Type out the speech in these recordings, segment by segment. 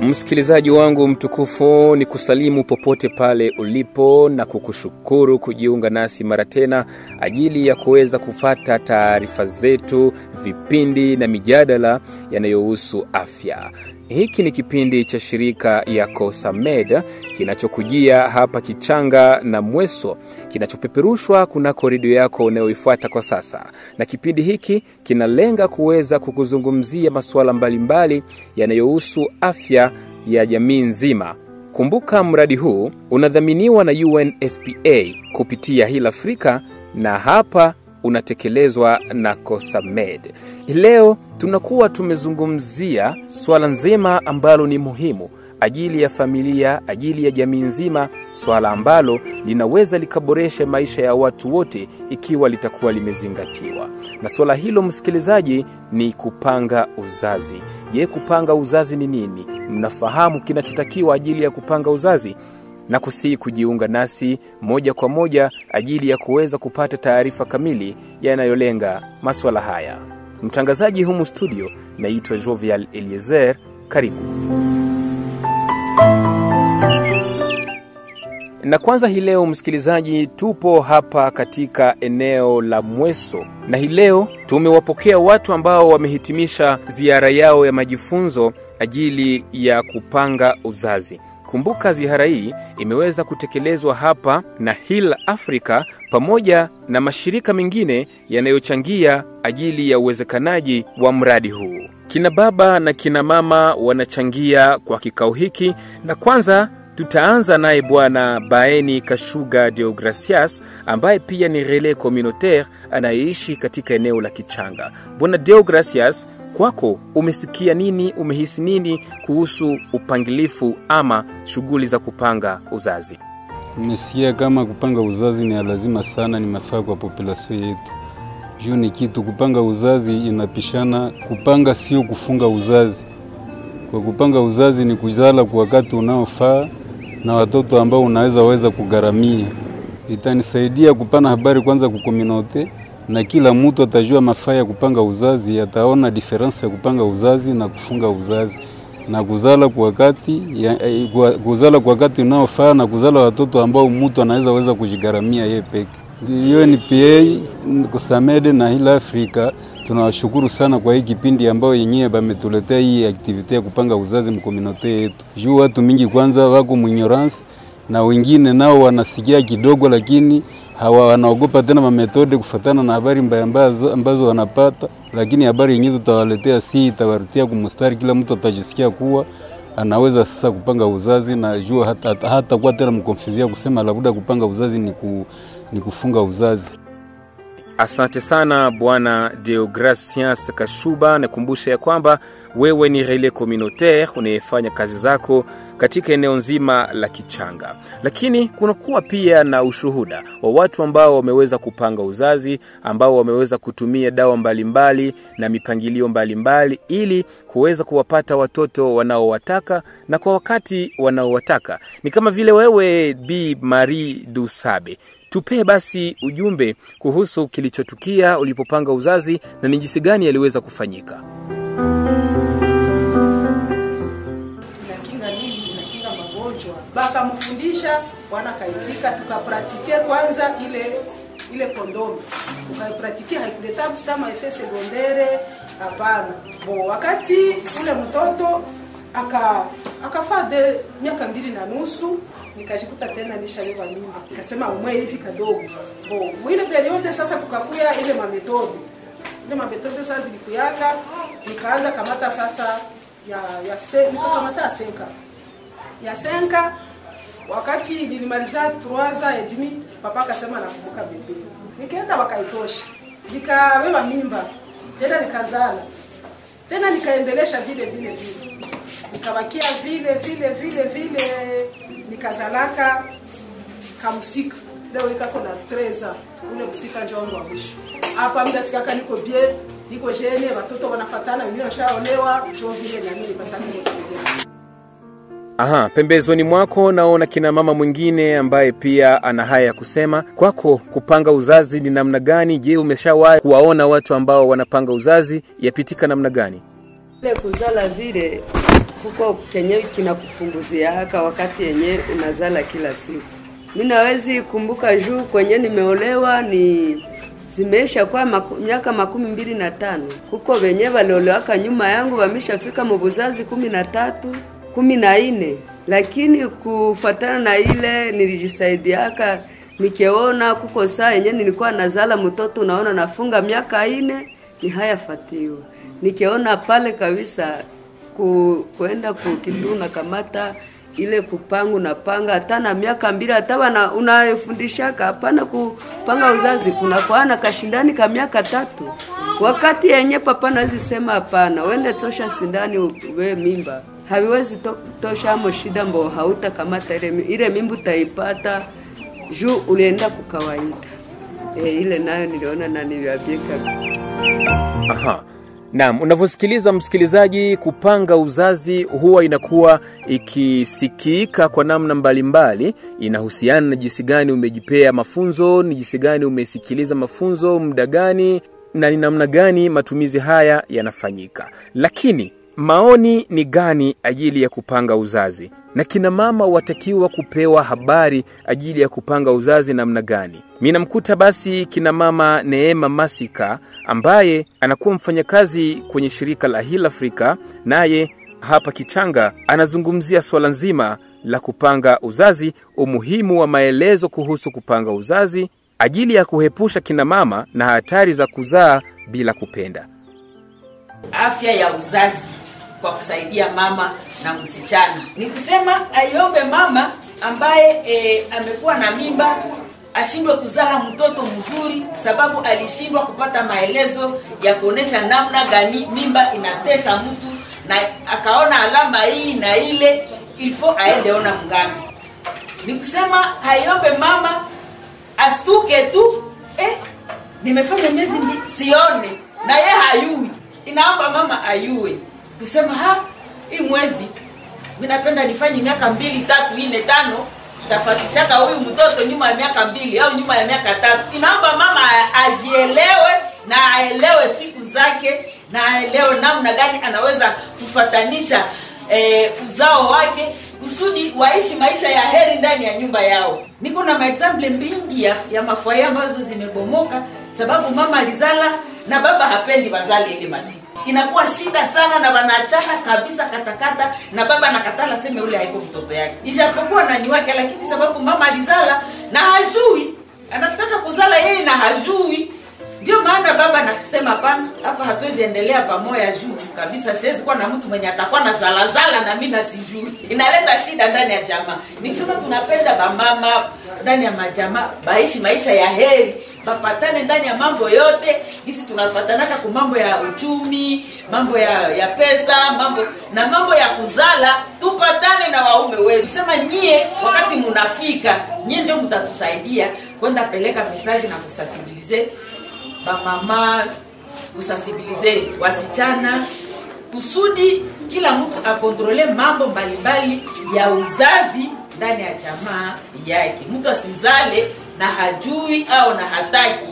Msikilizaji wangu mtukufu, ni kusalimu popote pale ulipo na kukushukuru kujiunga nasi mara tena ajili ya kuweza kufata taarifa zetu, vipindi na mijadala yanayohusu afya. Hiki ni kipindi cha shirika ya COSAMED kinachokujia hapa Kichanga na Mweso, kinachopeperushwa kunako redio yako unayoifuata kwa sasa. Na kipindi hiki kinalenga kuweza kukuzungumzia masuala mbalimbali yanayohusu afya ya jamii nzima. Kumbuka mradi huu unadhaminiwa na UNFPA kupitia Heal Africa na hapa unatekelezwa na COSAMED. Leo tunakuwa tumezungumzia swala nzima ambalo ni muhimu ajili ya familia, ajili ya jamii nzima, swala ambalo linaweza likaboresha maisha ya watu wote ikiwa litakuwa limezingatiwa. Na swala hilo msikilizaji ni kupanga uzazi. Je, kupanga uzazi ni nini? Mnafahamu kinachotakiwa ajili ya kupanga uzazi? Na kusihi kujiunga nasi moja kwa moja ajili ya kuweza kupata taarifa kamili yanayolenga masuala haya. Mtangazaji humu studio naitwa Jovial Eliezer. Karibu. Na kwanza hii leo msikilizaji, tupo hapa katika eneo la Mweso, na hii leo tumewapokea watu ambao wamehitimisha ziara yao ya majifunzo ajili ya kupanga uzazi. Kumbuka ziara hii imeweza kutekelezwa hapa na Heal Africa pamoja na mashirika mengine yanayochangia ajili ya uwezekanaji wa mradi huu. Kina baba na kina mama wanachangia kwa kikao hiki, na kwanza tutaanza naye Bwana Baeni Kashuga Deogracias ambaye pia ni relais communautaire anayeishi katika eneo la Kichanga. Bwana Deogracias, kwako umesikia nini, umehisi nini kuhusu upangilifu ama shughuli za kupanga uzazi? Nimesikia kama kupanga uzazi ni lazima sana, ni mafaa kwa population yetu. Juu ni kitu kupanga uzazi inapishana, kupanga sio kufunga uzazi. Kwa kupanga uzazi ni kuzala kwa wakati unaofaa na watoto ambao unaweza kugaramia. Itanisaidia kupana habari kwanza kwa community, na kila mtu atajua mafaa ya kupanga uzazi, ataona difference ya kupanga uzazi na kufunga uzazi, na kuzala kwa wakati unaofaa na kuzala watoto ambao mtu anaweza kujigaramia yeye peke. UNFPA, COSAMED na Heal Africa tunawashukuru sana kwa hii kipindi ambao yenyewe bametuletea hii activity ya kupanga uzazi mkomunote yetu. Juu watu mingi kwanza wako ignorance, na wengine nao wanasikia kidogo lakini wanaogopa tena metode kufuatana na habari mbaya ambazo wanapata, lakini habari yenyewe tutawaletea si itawarutia kumstari, kila mtu atajisikia kuwa anaweza sasa kupanga uzazi, na juu hata kwa tena mkonfuzia kusema labda kupanga uzazi ni kufunga uzazi. Asante sana Bwana Deogracias Kashuba. Nakumbusha ya kwamba wewe ni relais communautaire unayefanya kazi zako katika eneo nzima la Kichanga. Lakini kunakuwa pia na ushuhuda wa watu ambao wameweza kupanga uzazi, ambao wameweza kutumia dawa mbalimbali na mipangilio mbalimbali ili kuweza kuwapata watoto wanaowataka na kwa wakati wanaowataka. Ni kama vile wewe Bi Marie Dusabe. Tupe basi ujumbe kuhusu kilichotukia ulipopanga uzazi na ni jinsi gani yaliweza kufanyika. Inakinga magonjwa. Baka mfundisha, wana kaitika, tukapratike kwanza ile kondomu. Tukapratike haikuleta kama effet secondaire hapana. Wakati ule mtoto akafaa miaka 2.5, nikajikuta tena nishalewa mimba. Nikasema umwe hivi kadogo. Ile periode sasa tukakuya ile mametode. Ile mametode sasa zilikuyaka, nikaanza kamata sasa nikakamata senka. Wakati nilimaliza 3 papa akasema nakumbuka bebe. Nikaenda wakaitosha. Nikabeba mimba. Tena nikazala. Tena nikaendelesha vile. Nikabakia vile nikazalaka kamsika. Leo nikako na 13 ule msika ndio wangu wa mwisho. Hapa mimi sikaka niko bien, niko jeune, watoto wanafatana, wengine washaolewa, ndio vile na mimi patana. Aha, pembezoni mwako naona kina mama mwingine ambaye pia ana haya ya kusema. Kwako kupanga uzazi ni namna gani? Je, umeshawahi kuwaona watu ambao wanapanga uzazi, yapitika namna gani? Ile kuzala vile huko kenyewe kinakupunguzia haka wakati yenye unazala kila siku. Mimi nawezi kumbuka juu kwenye nimeolewa ni zimeisha kwa miaka 25. Huko wenyewe waliolewa nyuma yangu wameshafika mbuzazi 13, 14. Lakini kufuatana na ile nilijisaidiaka nikiona kuko saa yenye nilikuwa nazala mtoto naona nafunga miaka 4 ni haya fatiwa. Nikiona pale kabisa kuenda kukituna kamata ile kupangu na panga hata na miaka 2 hata unafundishaka hapana kupanga uzazi kuna kwaana kashindani ka miaka 3 wakati yenye papa nazi sema hapana wende tosha sindani uwe mimba haviwezi tosha amo shida mbo hauta kamata ile mimba utaipata juu ulienda kukawaida. Ile nayo niliona na niliwabieka. Aha. Naam, unavyosikiliza msikilizaji, kupanga uzazi huwa inakuwa ikisikika kwa namna mbalimbali. Inahusiana na jinsi gani umejipea mafunzo, ni jinsi gani umesikiliza mafunzo, muda gani na ni namna gani matumizi haya yanafanyika. Lakini maoni ni gani ajili ya kupanga uzazi? Na kina mama watakiwa kupewa habari ajili ya kupanga uzazi namna gani? Mimi namkuta basi kina mama Neema Masika ambaye anakuwa mfanyakazi kwenye shirika la Heal Africa, naye hapa Kichanga anazungumzia swala nzima la kupanga uzazi, umuhimu wa maelezo kuhusu kupanga uzazi ajili ya kuhepusha kina mama na hatari za kuzaa bila kupenda. Afya ya uzazi kwa kusaidia mama na msichana. Ni kusema aiombe mama ambaye amekuwa na mimba ashindwe kuzaa mtoto mzuri sababu alishindwa kupata maelezo ya kuonesha namna gani mimba inatesa mtu na akaona alama hii na ile ilifo aende ona mganga. Ni kusema aiombe mama astuke tu nimefanya miezi sione na yeye hayui. Inaomba mama ayue kusema hii mwezi mimi napenda nifanye miaka 2, 3, 4, 5 tafatishaka huyu mtoto nyuma ya miaka 2 au nyuma ya miaka 3. Inaomba mama ajielewe na aelewe siku zake na aelewe namna gani anaweza kufatanisha uzao wake kusudi waishi maisha ya heri ndani ya nyumba yao. Niko na maexample mingi ya mafuaye ambazo zimebomoka sababu mama alizala na baba hapendi bazali ile masiku. Inakuwa shida sana na wanaachana kabisa katakata na baba nakatala sema yule haiko mtoto yake. Ijapokuwa nani wake lakini sababu mama alizala na hajui, anafikata kuzala yeye na hajui. Ndio maana baba anasema hapana, hapa hatuwezi endelea pamoja juu kabisa. Siwezi kuwa na mtu mwenye atakuwa na zala na mimi nasijui. Inaleta shida ndani ya jamaa. Nikisema tunapenda mama ndani ya majamaa baishi maisha ya heri, bapatane ndani ya mambo yote. Sisi tunapatanaka kwa mambo ya uchumi, mambo ya pesa, mambo ya kuzala, tupatane na waume wetu. Sema nyie wakati mnafika, nyie ndio mtatusaidia kwenda peleka message na kusensibilize mama, kusensibilize wasichana kusudi kila mtu akontrole mambo mbalimbali ya uzazi ndani ya jamaa yake. Mtu asizale na hajui au na hataki.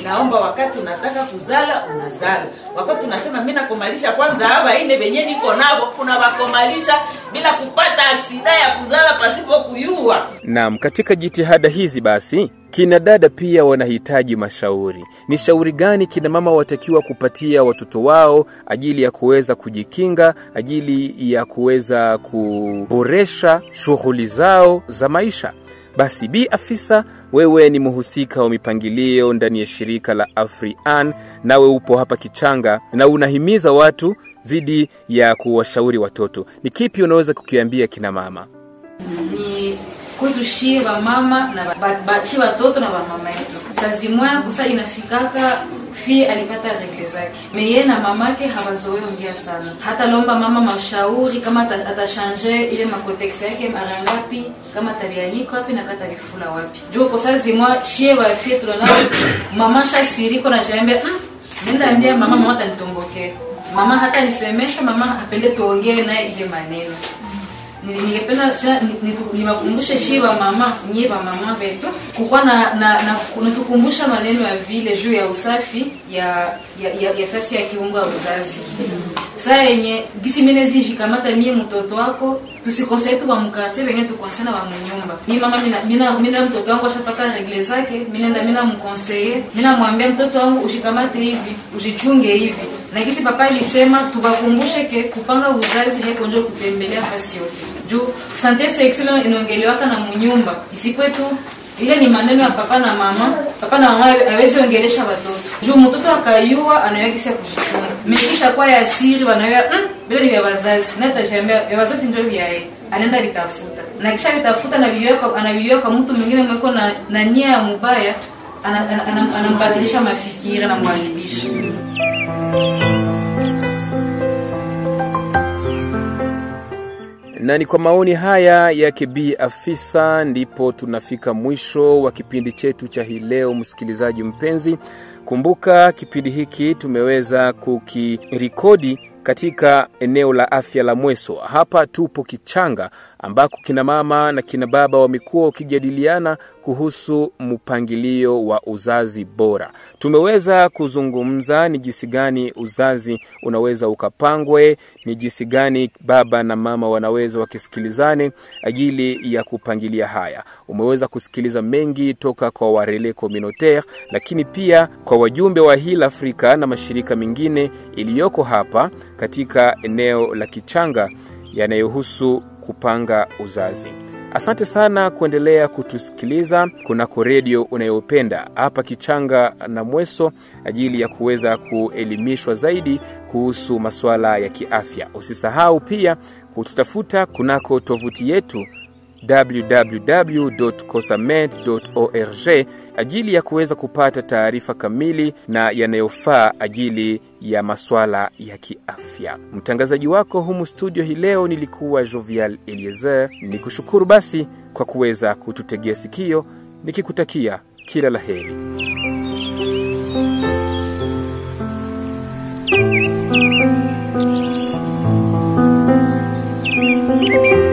Inaomba wakati unataka kuzala unazala. Wakati unasema mimi nakomalisha kwanza hapa ine benye niko nabo kuna wakomalisha bila kupata aksida ya kuzala pasipo kuyua. Naam, katika jitihada hizi basi kina dada pia wanahitaji mashauri. Ni shauri gani kina mama watakiwa kupatia watoto wao ajili ya kuweza kujikinga, ajili ya kuweza kuboresha shughuli zao za maisha? Basi Bi Afisa, wewe ni mhusika wa mipangilio ndani ya shirika la Afrian, nawe upo hapa Kichanga na unahimiza watu zidi ya kuwashauri watoto. Ni kipi unaweza kukiambia kina mama? Ni kutushie wa mama na bachi watoto na mama yetu. Sazimwa kusa inafikaka fie alipata regle zake. Meye na mamake hawazoe ongea sana. Hata lomba mama mashauri kama atashanje ile makoteksi yake mara ngapi, kama tabianyiko wapi na kata vifula wapi. Juu kwa sazimwa shie wa fie tunao mama shasiriko na jambe nenda ambia mama atanitomboke. Mama hata nisemesha mama apende tuongee naye ile maneno. ningependa niwakumbushe shiba mama nyie ba mama vetu kukwa na tukumbusha maneno ya vile juu ya usafi ya fasi ya kiungo ya uzazi. Saa yenye gisi mine zijikamata mie mtoto wako tusikonseye tu ba mkartie benye tukonsana ba mnyumba. Mimi mama mina mtoto wangu ashapata regle zake, mina mkonseye, mina mwambia mtoto wangu ushikamate hivi, ujichunge hivi. Na gisi papa alisema tubakumbushe ke kupanga uzazi heko ndio kutembelea fasi yote. Juu sante sexuelle inaongelewaka na mnyumba. Isikwe tu ile ni maneno ya papa na mama. Papa na mama hawezi ongelesha watoto. Juu mtoto akayua anayakisia kujichunga. Mekisha kwa ya siri wanayoa bila ni vya wazazi. Na tajambia vya wazazi ndio vya yeye. Anaenda vitafuta. Na kisha vitafuta na anaviweka mtu mwingine mweko na nia ya mbaya, anambadilisha mafikiri na mwadibisha. Na ni kwa maoni haya ya Bi Afisa ndipo tunafika mwisho wa kipindi chetu cha hii leo, msikilizaji mpenzi. Kumbuka kipindi hiki tumeweza kukirekodi katika eneo la afya la Mweso. Hapa tupo Kichanga ambako kina mama na kina baba wamekuwa wakijadiliana kuhusu mpangilio wa uzazi bora. Tumeweza kuzungumza ni jinsi gani uzazi unaweza ukapangwe, ni jinsi gani baba na mama wanaweza wakisikilizane ajili ya kupangilia haya. Umeweza kusikiliza mengi toka kwa warele communautaire, lakini pia kwa wajumbe wa Heal Africa na mashirika mengine iliyoko hapa katika eneo la Kichanga yanayohusu kupanga uzazi. Asante sana kuendelea kutusikiliza kunako redio unayopenda hapa Kichanga na Mweso ajili ya kuweza kuelimishwa zaidi kuhusu masuala ya kiafya. Usisahau pia kututafuta kunako tovuti yetu www.cosamed.org ajili ya kuweza kupata taarifa kamili na yanayofaa ajili ya masuala ya kiafya. Mtangazaji wako humu studio hii leo nilikuwa Jovial Eliezer. Nikushukuru basi kwa kuweza kututegea sikio, nikikutakia kila laheri. Thank you.